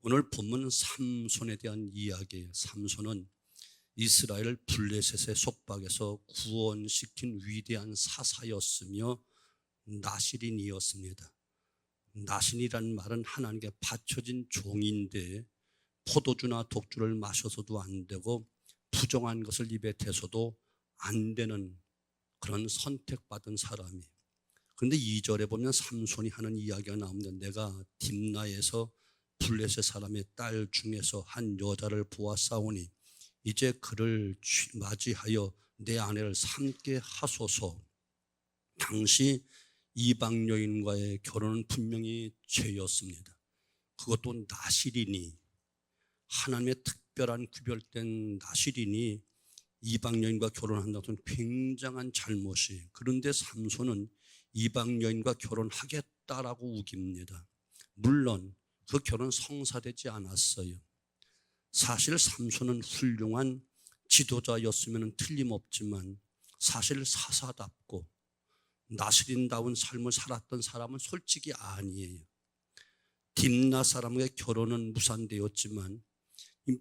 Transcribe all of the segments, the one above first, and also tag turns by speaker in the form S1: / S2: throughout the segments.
S1: 오늘 본문은 삼손에 대한 이야기예요. 삼손은 이스라엘 블레셋의 속박에서 구원시킨 위대한 사사였으며 나실인이었습니다. 나실이라는 말은 하나님께 바쳐진 종인데 포도주나 독주를 마셔서도 안 되고 부정한 것을 입에 대서도 안 되는 그런 선택받은 사람이. 그런데 2절에 보면 삼손이 하는 이야기가 나옵니다. 내가 딥나에서 블레셋 사람의 딸 중에서 한 여자를 보았사오니 이제 그를 맞이하여 내 아내를 삼게 하소서. 당시 이방 여인과의 결혼은 분명히 죄였습니다. 그것도 나실인이, 하나님의 특별한 구별된 나실인이 이방 여인과 결혼한다는 것은 굉장한 잘못이에요. 그런데 삼손은 이방 여인과 결혼하겠다라고 우깁니다. 물론 그 결혼 성사되지 않았어요. 사실 삼손은 훌륭한 지도자였으면 틀림없지만 사실 사사답고 나실인다운 삶을 살았던 사람은 솔직히 아니에요. 딥나 사람의 결혼은 무산되었지만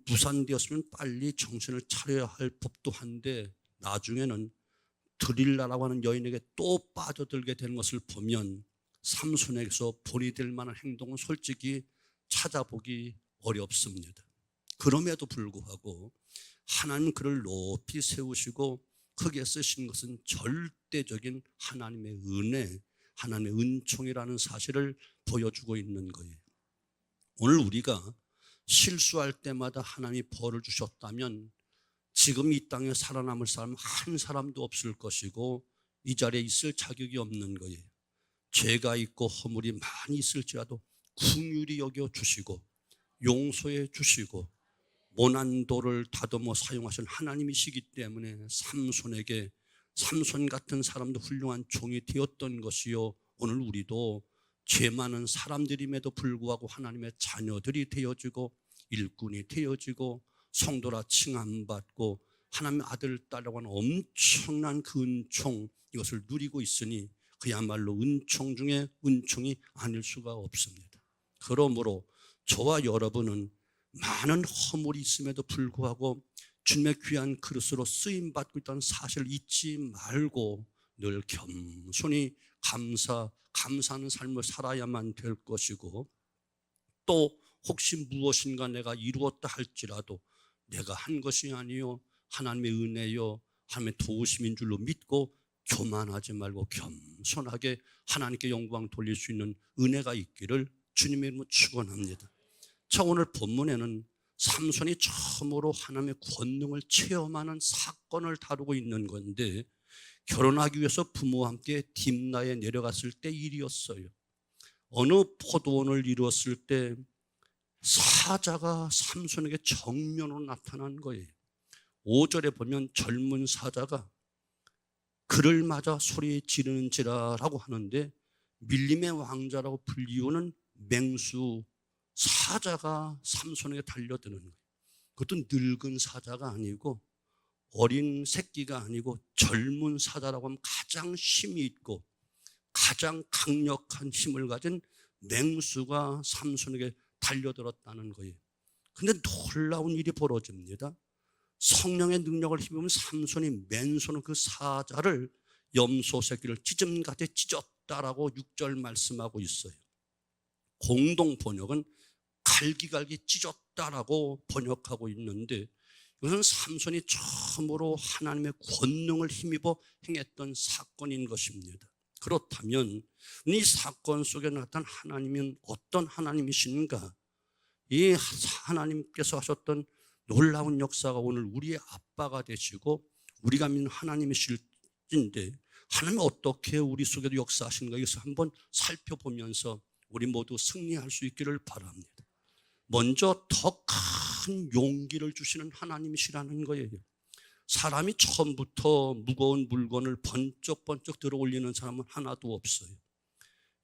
S1: 무산되었으면 빨리 정신을 차려야 할 법도 한데 나중에는 드릴라라고 하는 여인에게 또 빠져들게 되는 것을 보면 삼손에게서 본이 될 만한 행동은 솔직히 찾아보기 어렵습니다. 그럼에도 불구하고 하나님 그를 높이 세우시고 크게 쓰신 것은 절대적인 하나님의 은혜, 하나님의 은총이라는 사실을 보여주고 있는 거예요. 오늘 우리가 실수할 때마다 하나님이 벌을 주셨다면 지금 이 땅에 살아남을 사람 한 사람도 없을 것이고 이 자리에 있을 자격이 없는 거예요. 죄가 있고 허물이 많이 있을지라도 긍휼히 여겨 주시고 용서해 주시고 모난 돌을 다듬어 사용하신 하나님이시기 때문에 삼손 같은 사람도 훌륭한 종이 되었던 것이요, 오늘 우리도 죄 많은 사람들임에도 불구하고 하나님의 자녀들이 되어지고 일꾼이 되어지고 성도라 칭함받고 하나님의 아들, 딸이라고 하는 엄청난 그 은총, 이것을 누리고 있으니 그야말로 은총 중에 은총이 아닐 수가 없습니다. 그러므로 저와 여러분은 많은 허물이 있음에도 불구하고 주님의 귀한 그릇으로 쓰임받고 있다는 사실을 잊지 말고 늘 겸손히 감사하는 삶을 살아야만 될 것이고, 또 혹시 무엇인가 내가 이루었다 할지라도 내가 한 것이 아니요 하나님의 은혜요 하나님의 도우심인 줄로 믿고 교만하지 말고 겸손하게 하나님께 영광 돌릴 수 있는 은혜가 있기를 주님의 이름으로 축원합니다. 자, 오늘 본문에는 삼손이 처음으로 하나님의 권능을 체험하는 사건을 다루고 있는 건데, 결혼하기 위해서 부모와 함께 딥나에 내려갔을 때 일이었어요. 어느 포도원을 이루었을 때 사자가 삼손에게 정면으로 나타난 거예요. 5절에 보면 젊은 사자가 그를 맞아 소리 지르는지라라고 하는데, 밀림의 왕자라고 불리우는 맹수 사자가 삼손에게 달려드는 거예요. 그것도 늙은 사자가 아니고 어린 새끼가 아니고 젊은 사자라고 하면 가장 힘이 있고 가장 강력한 힘을 가진 맹수가 삼손에게 달려들었다는 거예요. 그런데 놀라운 일이 벌어집니다. 성령의 능력을 힘입은 삼손이 맨손으로 그 사자를 염소 새끼를 찢음같이 찢었다라고 6절 말씀하고 있어요. 공동 번역은 갈기갈기 찢었다라고 번역하고 있는데, 이것은 삼손이 처음으로 하나님의 권능을 힘입어 행했던 사건인 것입니다. 그렇다면 이 사건 속에 나타난 하나님은 어떤 하나님이신가? 이 하나님께서 하셨던 놀라운 역사가 오늘 우리의 아빠가 되시고 우리가 믿는 하나님이실진데, 하나님은 어떻게 우리 속에도 역사하시는가, 이것을 한번 살펴보면서 우리 모두 승리할 수 있기를 바랍니다. 먼저 더 큰 용기를 주시는 하나님이시라는 거예요. 사람이 처음부터 무거운 물건을 번쩍번쩍 들어 올리는 사람은 하나도 없어요.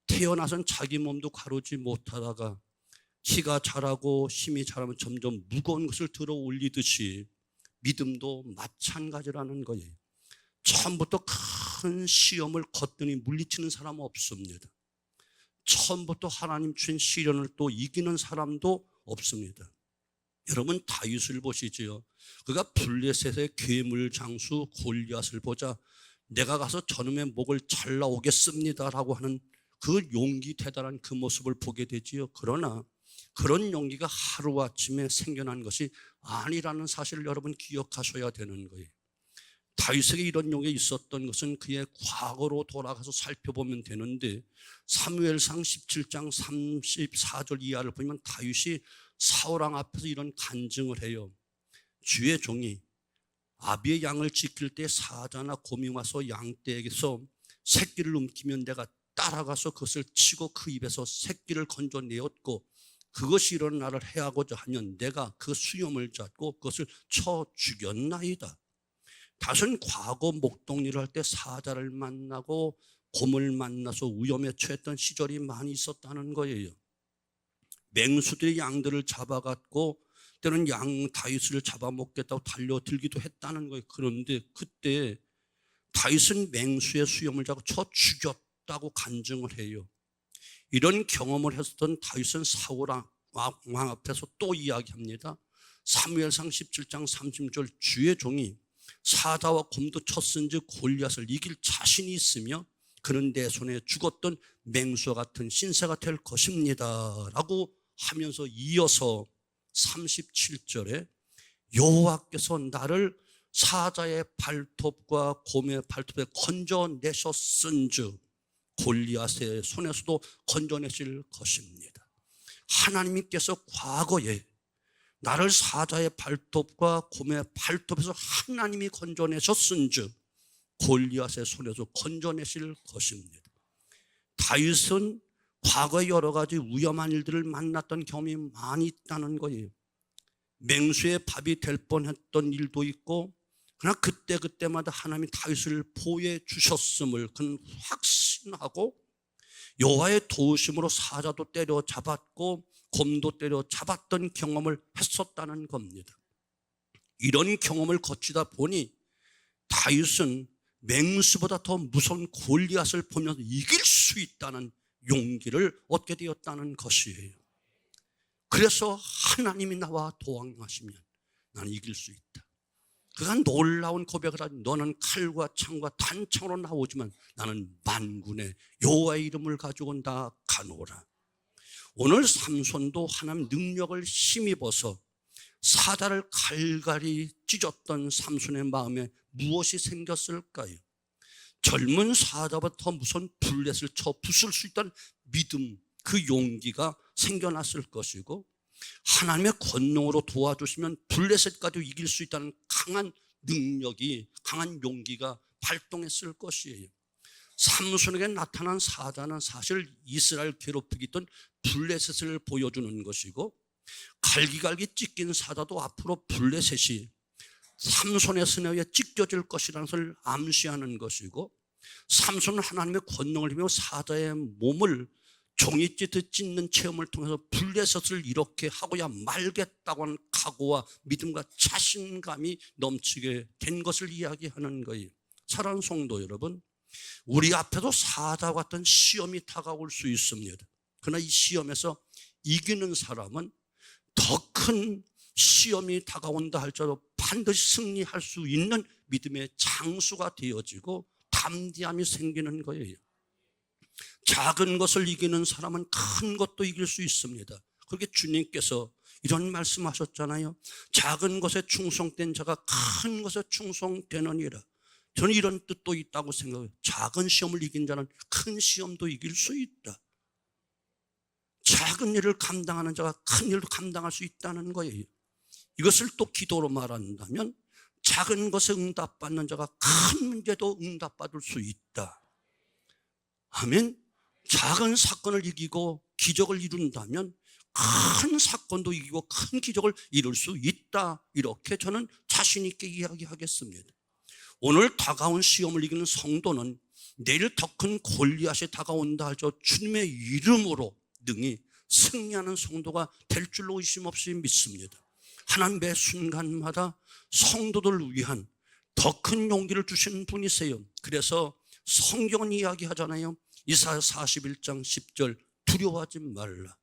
S1: 태어나선 자기 몸도 가루지 못하다가 키가 자라고 힘이 자라면 점점 무거운 것을 들어 올리듯이 믿음도 마찬가지라는 거예요. 처음부터 큰 시험을 거뜬히 물리치는 사람은 없습니다. 처음부터 하나님 주신 시련을 또 이기는 사람도 없습니다. 여러분 다윗을 보시지요. 그가 블레셋의 괴물 장수 골리앗을 보자 내가 가서 저놈의 목을 잘라오겠습니다라고 하는 그 용기 대단한 그 모습을 보게 되지요. 그러나 그런 용기가 하루아침에 생겨난 것이 아니라는 사실을 여러분 기억하셔야 되는 거예요. 다윗에게 이런 용기 있었던 것은 그의 과거로 돌아가서 살펴보면 되는데 사무엘상 17장 34절 이하를 보면 다윗이 사울왕 앞에서 이런 간증을 해요. 주의 종이 아비의 양을 지킬 때 사자나 곰이 와서 양떼에게서 새끼를 움키면 내가 따라가서 그것을 치고 그 입에서 새끼를 건져내었고 그것이 이런 나를 해하고자 하면 내가 그 수염을 잡고 그것을 쳐 죽였나이다. 다윗은 과거 목동일을 할 때 사자를 만나고 곰을 만나서 위험에 처했던 시절이 많이 있었다는 거예요. 맹수들이 양들을 잡아갔고 때는 양 다윗을 잡아먹겠다고 달려들기도 했다는 거예요. 그런데 그때 다윗은 맹수의 수염을 잡고 쳐 죽였다고 간증을 해요. 이런 경험을 했었던 다윗은 사울왕 앞에서 또 이야기합니다. 사무엘상 17장 30절 주의 종이 사자와 곰도 쳤은즉 골리앗을 이길 자신이 있으며 그는 내 손에 죽었던 맹수와 같은 신세가 될 것입니다 라고 하면서 이어서 37절에 여호와께서 나를 사자의 발톱과 곰의 발톱에 건져내셨은즉 골리앗의 손에서도 건져내실 것입니다. 하나님께서 과거에 나를 사자의 발톱과 곰의 발톱에서 하나님이 건져내셨은즉 골리앗의 손에서 건져내실 것입니다. 다윗은 과거에 여러 가지 위험한 일들을 만났던 경험이 많이 있다는 거예요. 맹수의 밥이 될 뻔했던 일도 있고 그러나 그때마다 하나님이 다윗을 보호해 주셨음을 그는 확신하고 여호와의 도우심으로 사자도 때려잡았고 곰도 때려잡았던 경험을 했었다는 겁니다. 이런 경험을 거치다 보니 다윗은 맹수보다 더 무서운 골리앗을 보면서 이길 수 있다는 용기를 얻게 되었다는 것이에요. 그래서 하나님이 나와 동행하시면 나는 이길 수 있다. 그가 놀라운 고백을 하지 너는 칼과 창과 단창으로 나오지만 나는 만군의 여호와의 이름을 가지고 온다 가노라. 오늘 삼손도 하나님 능력을 힘입어서 사자를 갈갈이 찢었던 삼손의 마음에 무엇이 생겼을까요? 젊은 사자보다 더 무서운 블렛을 쳐 부술 수 있다는 믿음, 그 용기가 생겨났을 것이고 하나님의 권능으로 도와주시면 블레셋까지 이길 수 있다는 강한 능력이, 강한 용기가 발동했을 것이에요. 삼손에게 나타난 사자는 사실 이스라엘 괴롭히기 있던 블레셋을 보여주는 것이고 갈기갈기 찢긴 사자도 앞으로 블레셋이 삼손의 스내에 찢겨질 것이라는 것을 암시하는 것이고 삼손은 하나님의 권능을 힘입어 사자의 몸을 종이 찢듯 찢는 체험을 통해서 블레셋을 이렇게 하고야 말겠다고 하는 각오와 믿음과 자신감이 넘치게 된 것을 이야기하는 거예요. 사랑하는 성도 여러분, 우리 앞에도 사자와 같은 시험이 다가올 수 있습니다. 그러나 이 시험에서 이기는 사람은 더 큰 시험이 다가온다 할지라도 반드시 승리할 수 있는 믿음의 장수가 되어지고 담대함이 생기는 거예요. 작은 것을 이기는 사람은 큰 것도 이길 수 있습니다. 그렇게 주님께서 이런 말씀하셨잖아요. 작은 것에 충성된 자가 큰 것에 충성되느니라. 저는 이런 뜻도 있다고 생각해요. 작은 시험을 이긴 자는 큰 시험도 이길 수 있다. 작은 일을 감당하는 자가 큰 일도 감당할 수 있다는 거예요. 이것을 또 기도로 말한다면 작은 것에 응답받는 자가 큰 문제도 응답받을 수 있다. 아멘. 작은 사건을 이기고 기적을 이룬다면 큰 사건도 이기고 큰 기적을 이룰 수 있다. 이렇게 저는 자신 있게 이야기하겠습니다. 오늘 다가온 시험을 이기는 성도는 내일 더 큰 골리앗이 다가온다 할지라도 주님의 이름으로 능히 승리하는 성도가 될 줄로 의심 없이 믿습니다. 하나님 매 순간마다 성도들을 위한 더 큰 용기를 주신 분이세요. 그래서 성경은 이야기하잖아요. 이사야 41장 10절 두려워하지 말라.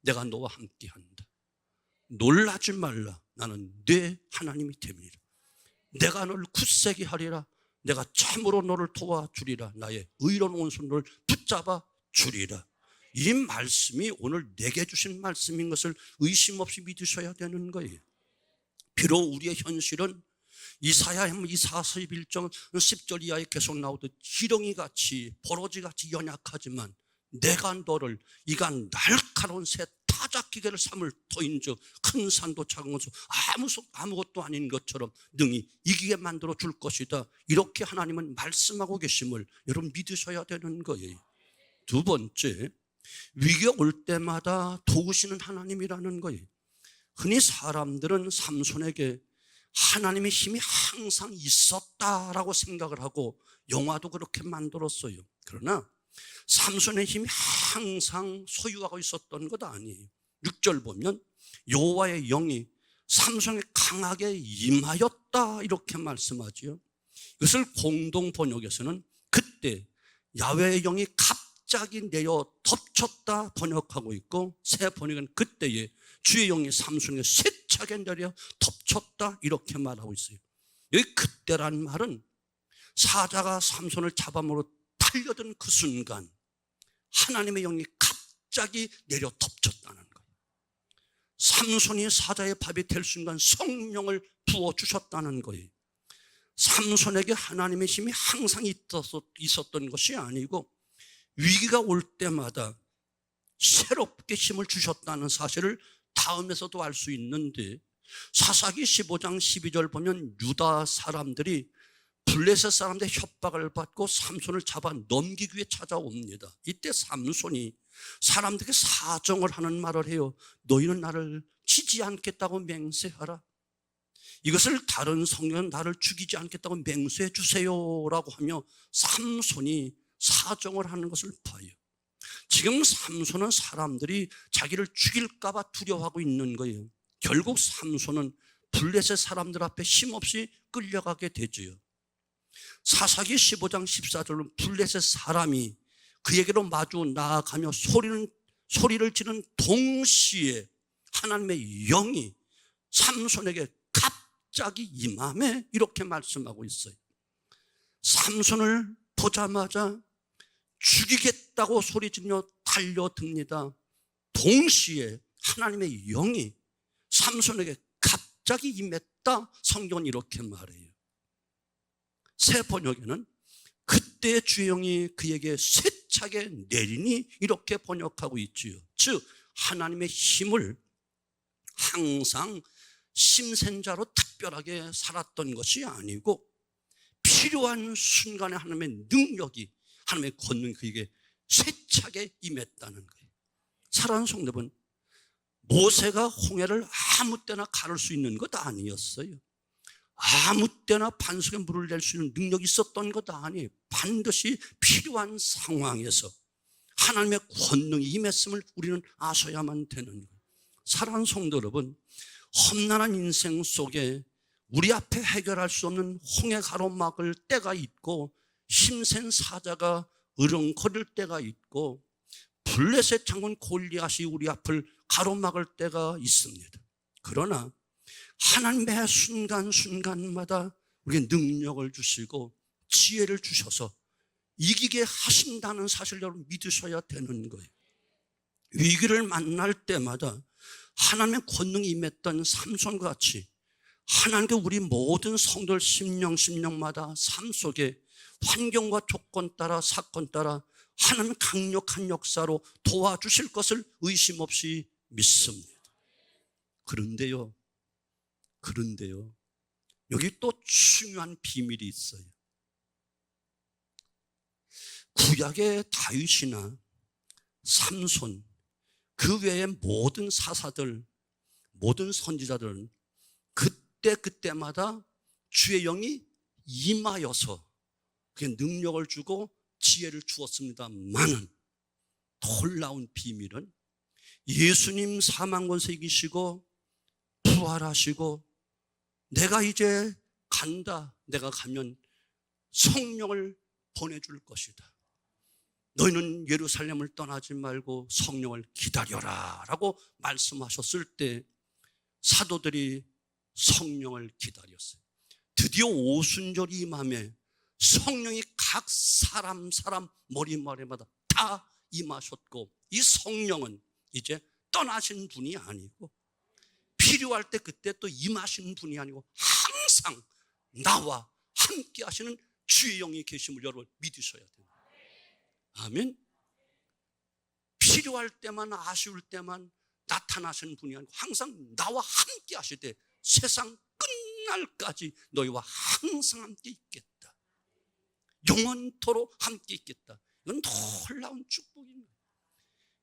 S1: 내가 너와 함께한다. 놀라지 말라. 나는 네 하나님이 됨이라. 내가 너를 굳세게 하리라. 내가 참으로 너를 도와주리라. 나의 의로운 오른손을 붙잡아 주리라. 이 말씀이 오늘 내게 주신 말씀인 것을 의심 없이 믿으셔야 되는 거예요. 비록 우리의 현실은 이사야 41장 10절 이하에 계속 나오듯 지렁이같이 버러지같이 연약하지만 내가 너를 이가 날카로운 새 타작기계를 삼을 터인즉 큰 산도 작은 것도 아무것도 아닌 것처럼 능히 이기게 만들어 줄 것이다. 이렇게 하나님은 말씀하고 계심을 여러분 믿으셔야 되는 거예요. 두 번째, 위기가 올 때마다 도우시는 하나님이라는 거예요. 흔히 사람들은 삼손에게 하나님의 힘이 항상 있었다라고 생각을 하고 영화도 그렇게 만들었어요. 그러나 삼손의 힘이 항상 소유하고 있었던 것 아니에요. 6절 보면 여호와의 영이 삼손에 강하게 임하였다 이렇게 말씀하지요. 이것을 공동 번역에서는 그때 야훼의 영이 갑자기 내려 덮쳤다 번역하고 있고, 새 번역은 그때에 주의 영이 삼손에게 세차게 내려 덮쳤다 이렇게 말하고 있어요. 여기 그때란 말은 사자가 삼손을 잡아먹으러 달려든 그 순간 하나님의 영이 갑자기 내려 덮쳤다는 거예요. 삼손이 사자의 밥이 될 순간 성령을 부어주셨다는 거예요. 삼손에게 하나님의 힘이 항상 있었던 것이 아니고 위기가 올 때마다 새롭게 힘을 주셨다는 사실을 다음에서도 알 수 있는데, 사사기 15장 12절 보면 유다 사람들이 블레셋 사람들의 협박을 받고 삼손을 잡아 넘기기 위해 찾아옵니다. 이때 삼손이 사람들에게 사정을 하는 말을 해요. 너희는 나를 치지 않겠다고 맹세하라. 이것을 다른 성경은 나를 죽이지 않겠다고 맹세해 주세요라고 하며 삼손이 사정을 하는 것을 봐요. 지금 삼손은 사람들이 자기를 죽일까 봐 두려워하고 있는 거예요. 결국 삼손은 블레셋 사람들 앞에 힘없이 끌려가게 되지요. 사사기 15장 14절은 블레셋 사람이 그에게로 마주 나아가며 소리를 지르는 동시에 하나님의 영이 삼손에게 갑자기 임함에 이렇게 말씀하고 있어요. 삼손을 보자마자 죽이겠다고 소리지르며 달려듭니다. 동시에 하나님의 영이 삼손에게 갑자기 임했다. 성경은 이렇게 말해요. 새 번역에는 그때 주의 영이 그에게 세차게 내리니 이렇게 번역하고 있지요. 즉 하나님의 힘을 항상 심센자로 특별하게 살았던 것이 아니고 필요한 순간에 하나님의 능력이, 하나님의 권능이 그에게 세차게 임했다는 거예요. 사랑하는 성도 여러분, 모세가 홍해를 아무 때나 가를 수 있는 것 아니었어요. 아무 때나 반석에 물을 낼 수 있는 능력이 있었던 것 아니에요. 반드시 필요한 상황에서 하나님의 권능이 임했음을 우리는 아셔야만 되는 거예요. 사랑하는 성도 여러분, 험난한 인생 속에 우리 앞에 해결할 수 없는 홍해 가로막을 때가 있고 힘센 사자가 으렁거릴 때가 있고 블레셋 장군 골리앗이 우리 앞을 가로막을 때가 있습니다. 그러나 하나님의 순간순간마다 우리에게 능력을 주시고 지혜를 주셔서 이기게 하신다는 사실을 여러분 믿으셔야 되는 거예요. 위기를 만날 때마다 하나님의 권능이 임했던 삼손과 같이 하나님께 우리 모든 성도들 심령마다 삶 속에 환경과 조건 따라 사건 따라 하나님 강력한 역사로 도와주실 것을 의심 없이 믿습니다. 그런데요, 여기 또 중요한 비밀이 있어요. 구약의 다윗이나 삼손, 그 외의 모든 사사들, 모든 선지자들은 그때마다 주의 영이 임하여서 그게 능력을 주고 지혜를 주었습니다만은 놀라운 비밀은 예수님 사망권세 이기시고 부활하시고 내가 이제 간다, 내가 가면 성령을 보내줄 것이다. 너희는 예루살렘을 떠나지 말고 성령을 기다려라 라고 말씀하셨을 때 사도들이 성령을 기다렸어요. 드디어 오순절이 임함에 성령이 각 사람 머리마다 다 임하셨고, 이 성령은 이제 떠나신 분이 아니고 필요할 때 그때 또 임하신 분이 아니고 항상 나와 함께 하시는 주의 영이 계심을 여러분 믿으셔야 돼요. 아멘. 필요할 때만, 아쉬울 때만 나타나시는 분이 아니고 항상 나와 함께 하시되 세상 끝날까지 너희와 항상 함께 있겠다, 영원토록 함께 있겠다. 이건 놀라운 축복입니다.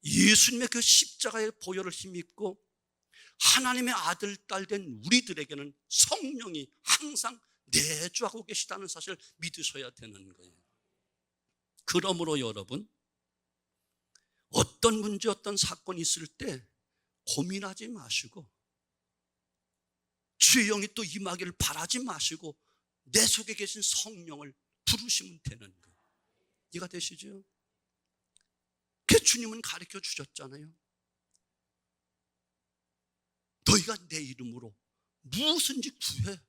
S1: 예수님의 그 십자가의 보혈을 힘입고 하나님의 아들, 딸 된 우리들에게는 성령이 항상 내주하고 계시다는 사실을 믿으셔야 되는 거예요. 그러므로 여러분, 어떤 문제, 어떤 사건이 있을 때 고민하지 마시고 주의 영이 또 임하기를 바라지 마시고 내 속에 계신 성령을 부르시면 되는 거예요. 이해가 되시죠? 그 주님은 가르쳐 주셨잖아요. 너희가 내 이름으로 무엇인지 구해.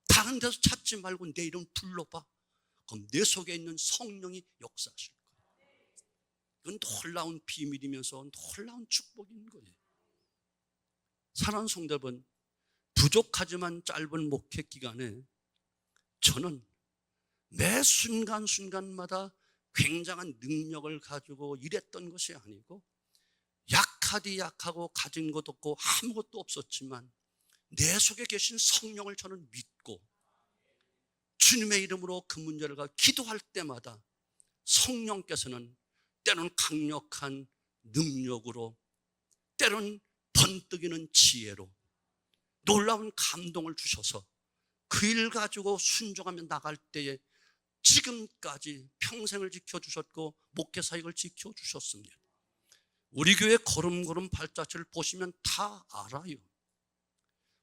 S1: 다른 데서 찾지 말고 내 이름 불러봐. 그럼 내 속에 있는 성령이 역사하실 거예요. 이건 놀라운 비밀이면서 놀라운 축복인 거예요. 사랑하는 성도 여러분, 부족하지만 짧은 목회 기간에 저는 매 순간순간마다 굉장한 능력을 가지고 일했던 것이 아니고, 약하디 약하고 가진 것 없고 아무것도 없었지만 내 속에 계신 성령을 저는 믿고 주님의 이름으로 그 문제를 가지고 기도할 때마다 성령께서는 때로는 강력한 능력으로, 때로는 번뜩이는 지혜로 놀라운 감동을 주셔서 그 일 가지고 순종하며 나갈 때에 지금까지 평생을 지켜주셨고 목회 사역을 지켜주셨습니다. 우리 교회 걸음걸음 발자취를 보시면 다 알아요.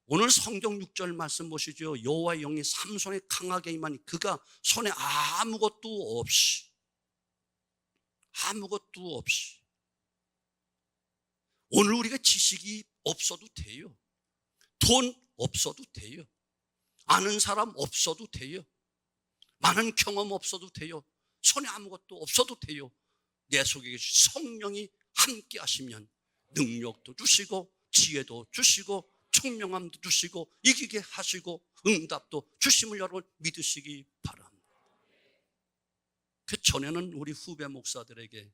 S1: 오늘 성경 6절 말씀 보시죠. 여호와의 영이 삼손에 강하게 임하니 그가 손에 아무것도 없이 오늘 우리가 지식이 없어도 돼요. 돈 없어도 돼요. 아는 사람 없어도 돼요. 많은 경험 없어도 돼요. 손에 아무것도 없어도 돼요. 내 속에 계신 성령이 함께 하시면 능력도 주시고 지혜도 주시고 총명함도 주시고 이기게 하시고 응답도 주심을 여러분 믿으시기 바랍니다. 그 전에는 우리 후배 목사들에게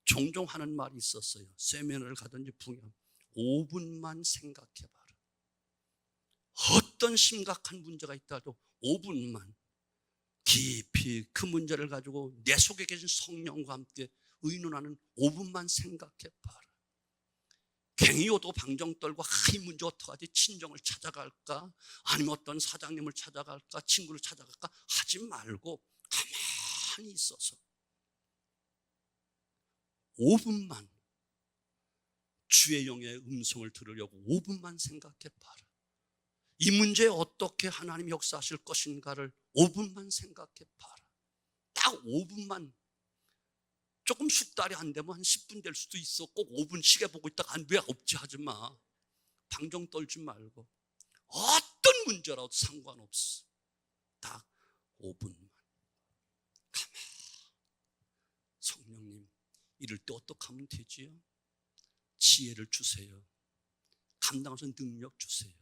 S1: 종종 하는 말이 있었어요. 세미나를 가든지 풍요하면 5분만 생각해봐라. 어떤 심각한 문제가 있다도 5분만 깊이 그 문제를 가지고 내 속에 계신 성령과 함께 의논하는 5분만 생각해봐라. 갱이오도 방정 떨고 이 문제 어떡하지? 친정을 찾아갈까? 아니면 어떤 사장님을 찾아갈까? 친구를 찾아갈까? 하지 말고 가만히 있어서 5분만 주의 영의 음성을 들으려고 5분만 생각해봐라. 이 문제에 어떻게 하나님이 역사하실 것인가를 5분만 생각해봐라. 딱 5분만. 조금 숙달이 안 되면 한 10분 될 수도 있어. 꼭 5분 시계 보고 있다가 안 돼, 없지 하지 마. 방정 떨지 말고 어떤 문제라도 상관없어. 딱 5분만. 가만. 성령님, 이럴 때 어떻게 하면 되지요? 지혜를 주세요. 감당할 수 있는 능력 주세요.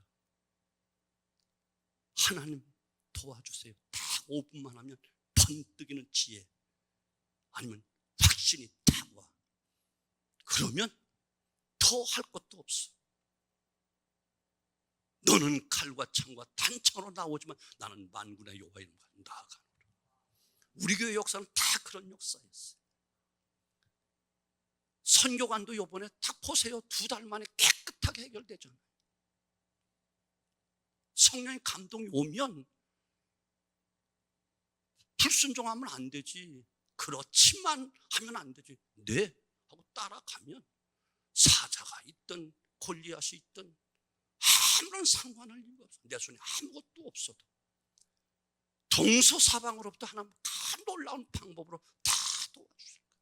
S1: 하나님 도와주세요. 딱 5분만 하면 번뜩이는 지혜, 아니면 확신이 딱 와. 그러면 더 할 것도 없어. 너는 칼과 창과 단창으로 나오지만 나는 만군의 여호와 이름으로 나아가노라. 우리 교회 역사는 다 그런 역사였어요. 선교관도 이번에 딱 보세요. 2달 만에 깨끗하게 해결되잖아요. 성령의 감동이 오면 불순종하면 안 되지. 그렇지만 하면 안 되지. 네 하고 따라가면 사자가 있든 골리앗이 있든 아무런 상관할 이유가 없어. 내 손에 아무것도 없어도 동서사방으로부터 하나님 다 놀라운 방법으로 다 도와주실 거예요.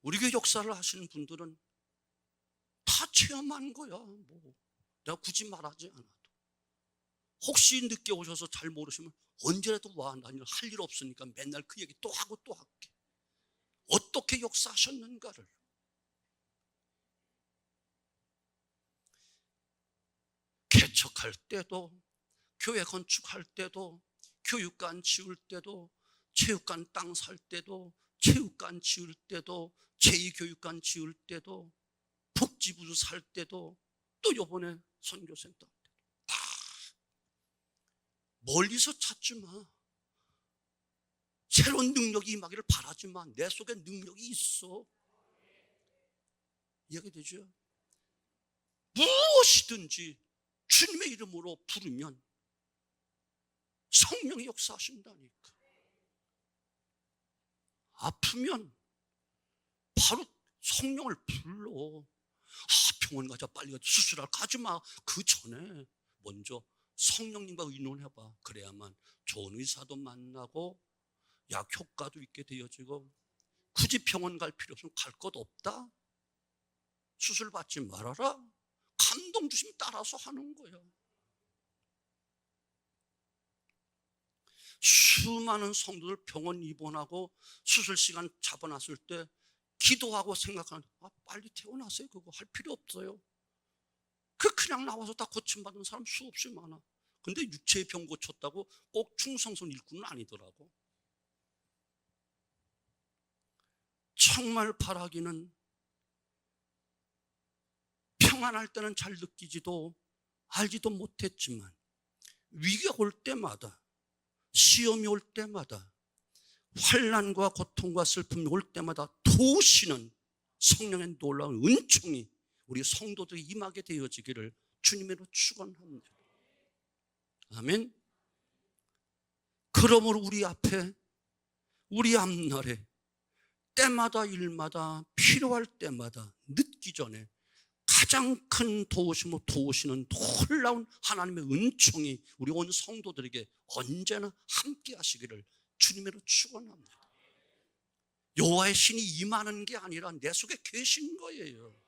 S1: 우리 교회 역사를 하시는 분들은 다 체험한 거야. 뭐 내가 굳이 말하지 않아도. 혹시 늦게 오셔서 잘 모르시면 언제라도 와. 난 할 일 없으니까 맨날 그 얘기 또 하고 또 할게. 어떻게 역사하셨는가를. 개척할 때도, 교회 건축할 때도, 교육관 지을 때도, 체육관 땅 살 때도, 체육관 지을 때도, 제2교육관 지을 때도, 복지부 살 때도, 또 요번에 선교센터 때도 다 멀리서 찾지 마. 새로운 능력이 임하기를 바라지 마. 내 속에 능력이 있어. 이해되죠? 무엇이든지 주님의 이름으로 부르면 성령이 역사하신다니까. 아프면 바로 성령을 불러. 병원 가자, 빨리 가자, 수술하러 가지 마. 그 전에 먼저 성령님과 의논해봐. 그래야만 좋은 의사도 만나고 약 효과도 있게 되어지고. 굳이 병원 갈 필요 없으면 갈 것 없다. 수술 받지 말아라. 감동 주시면 따라서 하는 거야. 수많은 성도들 병원 입원하고 수술 시간 잡아놨을 때 기도하고 생각하는, 빨리 퇴원하세요. 그거 할 필요 없어요. 그냥 나와서 다 고침받은 사람 수없이 많아. 근데 육체의 병 고쳤다고 꼭 충성선 일꾼은 아니더라고. 정말 바라기는 평안할 때는 잘 느끼지도 알지도 못했지만 위기가 올 때마다, 시험이 올 때마다, 환난과 고통과 슬픔이 올 때마다 도우시는 성령의 놀라운 은총이 우리 성도들이 임하게 되어지기를 주님으로 축원합니다. 아멘. 그러므로 우리 앞에, 우리 앞날에 때마다 일마다 필요할 때마다 늦기 전에 가장 큰 도우심으로 도우시는 놀라운 하나님의 은총이 우리 온 성도들에게 언제나 함께 하시기를 주님으로 축원합니다. 여호와의 신이 임하는 게 아니라 내 속에 계신 거예요.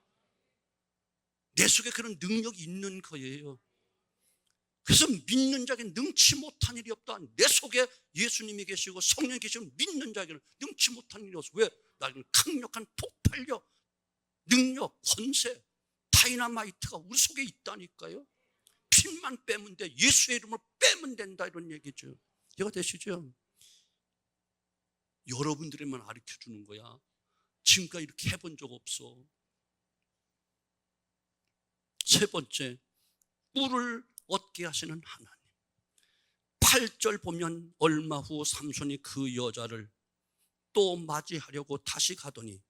S1: 내 속에 그런 능력이 있는 거예요. 그래서 믿는 자에게 능치 못한 일이 없다. 내 속에 예수님이 계시고 성령이 계시면 믿는 자에게는 능치 못한 일이 없어. 왜? 나에게는 강력한 폭발력, 능력, 권세, 다이나마이트가 우리 속에 있다니까요. 핀만 빼면 돼. 예수의 이름을 빼면 된다, 이런 얘기죠. 이해가 되시죠? 여러분들에만 가르쳐주는 거야. 지금까지 이렇게 해본 적 없어. 세 번째, 꿀을 얻게 하시는 하나님. 8절 보면 얼마 후 삼손이 그 여자를 또 맞이하려고 다시 가더니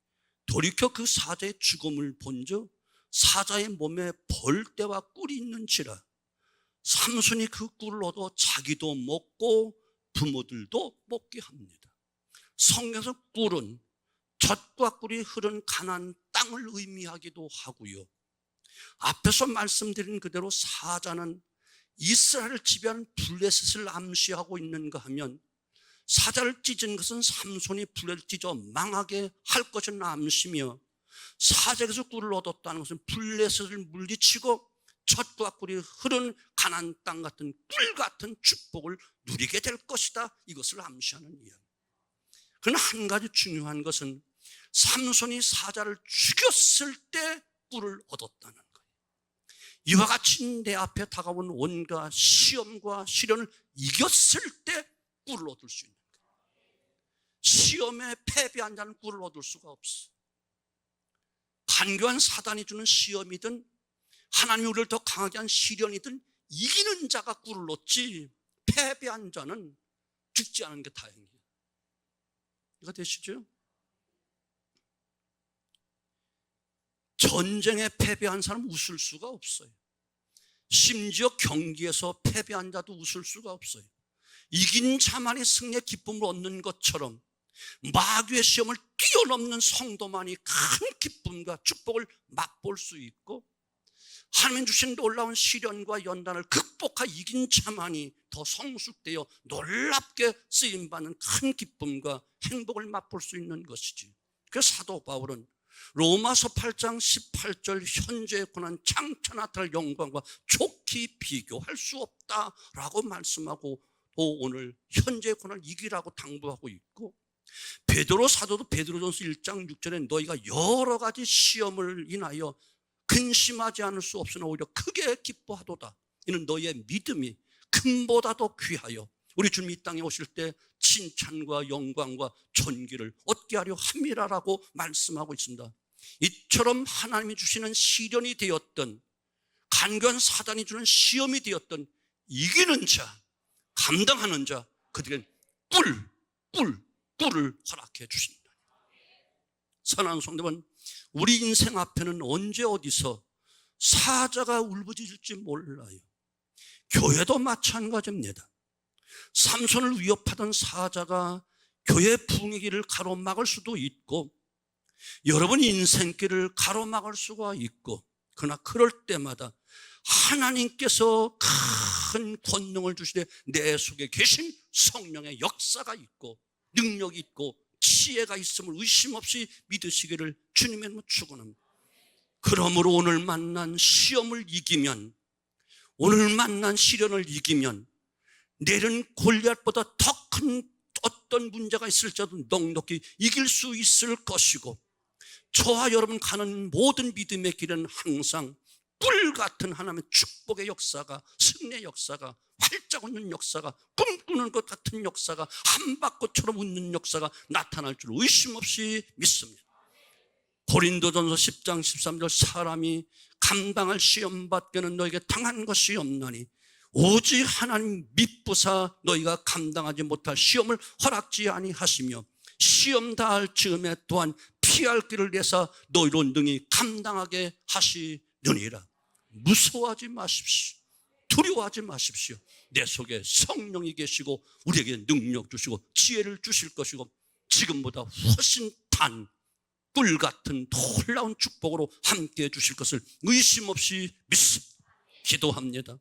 S1: 돌이켜 그 사자의 죽음을 본즉 사자의 몸에 벌떼와 꿀이 있는지라. 삼손이 그 꿀을 얻어 자기도 먹고 부모들도 먹게 합니다. 성경에서 꿀은 젖과 꿀이 흐른 가나안 땅을 의미하기도 하고요, 앞에서 말씀드린 그대로 사자는 이스라엘을 지배하는 블레셋을 암시하고 있는가 하면, 사자를 찢은 것은 삼손이 블레셋을 찢어 망하게 할 것을 암시며, 사자에게서 꿀을 얻었다는 것은 블레셋을 물리치고 젖과 꿀이 흐른 가나안 땅 같은 꿀 같은 축복을 누리게 될 것이다, 이것을 암시하는 이야기. 그러나 한 가지 중요한 것은 삼손이 사자를 죽였을 때 꿀을 얻었다는 거예요. 이와 같이 내 앞에 다가온 온갖 시험과 시련을 이겼을 때 꿀을 얻을 수 있는 거예요. 시험에 패배한 자는 꿀을 얻을 수가 없어. 간교한 사단이 주는 시험이든 하나님이 우리를 더 강하게 한 시련이든 이기는 자가 꿀을 얻지, 패배한 자는 죽지 않은 게 다행이에요. 이거 되시죠? 전쟁에 패배한 사람은 웃을 수가 없어요. 심지어 경기에서 패배한 자도 웃을 수가 없어요. 이긴 자만이 승리의 기쁨을 얻는 것처럼 마귀의 시험을 뛰어넘는 성도만이 큰 기쁨과 축복을 맛볼 수 있고, 하나님 주신 놀라운 시련과 연단을 극복하여 이긴 자만이 더 성숙되어 놀랍게 쓰임받는 큰 기쁨과 행복을 맛볼 수 있는 것이지. 그래서 사도 바울은 로마서 8장 18절 현재의 고난 장차 나타날 영광과 좋게 비교할 수 없다라고 말씀하고 또 오늘 현재의 고난을 이기라고 당부하고 있고, 베드로 사도도 베드로전서 1장 6절에 너희가 여러 가지 시험을 인하여 근심하지 않을 수 없으나 오히려 크게 기뻐하도다. 이는 너희의 믿음이 금보다도 귀하여 우리 주님 이 땅에 오실 때 칭찬과 영광과 존귀를 얻게 하려 함이라라고 말씀하고 있습니다. 이처럼 하나님이 주시는 시련이 되었던, 간교한 사단이 주는 시험이 되었던 이기는 자, 감당하는 자, 그들에겐 뿔을 허락해 주신다. 사랑하는 성도분, 우리 인생 앞에는 언제 어디서 사자가 울부짖을지 몰라요. 교회도 마찬가지입니다. 삼손을 위협하던 사자가 교회 부흥의 가로막을 수도 있고, 여러분 인생길을 가로막을 수가 있고, 그러나 그럴 때마다 하나님께서 큰 권능을 주시되 내 속에 계신 성령의 역사가 있고 능력이 있고 지혜가 있음을 의심 없이 믿으시기를 주님의 이름으로 축원합니다. 그러므로 오늘 만난 시험을 이기면, 오늘 만난 시련을 이기면 내일은 골리앗보다 더 큰 어떤 문제가 있을지라도 넉넉히 이길 수 있을 것이고, 저와 여러분 가는 모든 믿음의 길은 항상 뿔 같은 하나님의 축복의 역사가, 승리의 역사가, 활짝 웃는 역사가, 꿈꾸는 것 같은 역사가, 한박꽃처럼 웃는 역사가 나타날 줄 의심 없이 믿습니다. 고린도전서 10장 13절 사람이 감당할 시험받기는 너에게 당한 것이 없나니 오직 하나님 믿부사 너희가 감당하지 못할 시험을 허락지 아니하시며 시험 다할 즈음에 또한 피할 길을 내사 너희로 능히 감당하게 하시느니라. 무서워하지 마십시오. 두려워하지 마십시오. 내 속에 성령이 계시고 우리에게 능력 주시고 지혜를 주실 것이고 지금보다 훨씬 단 뿔 같은 놀라운 축복으로 함께해 주실 것을 의심 없이 믿습니다. 기도합니다.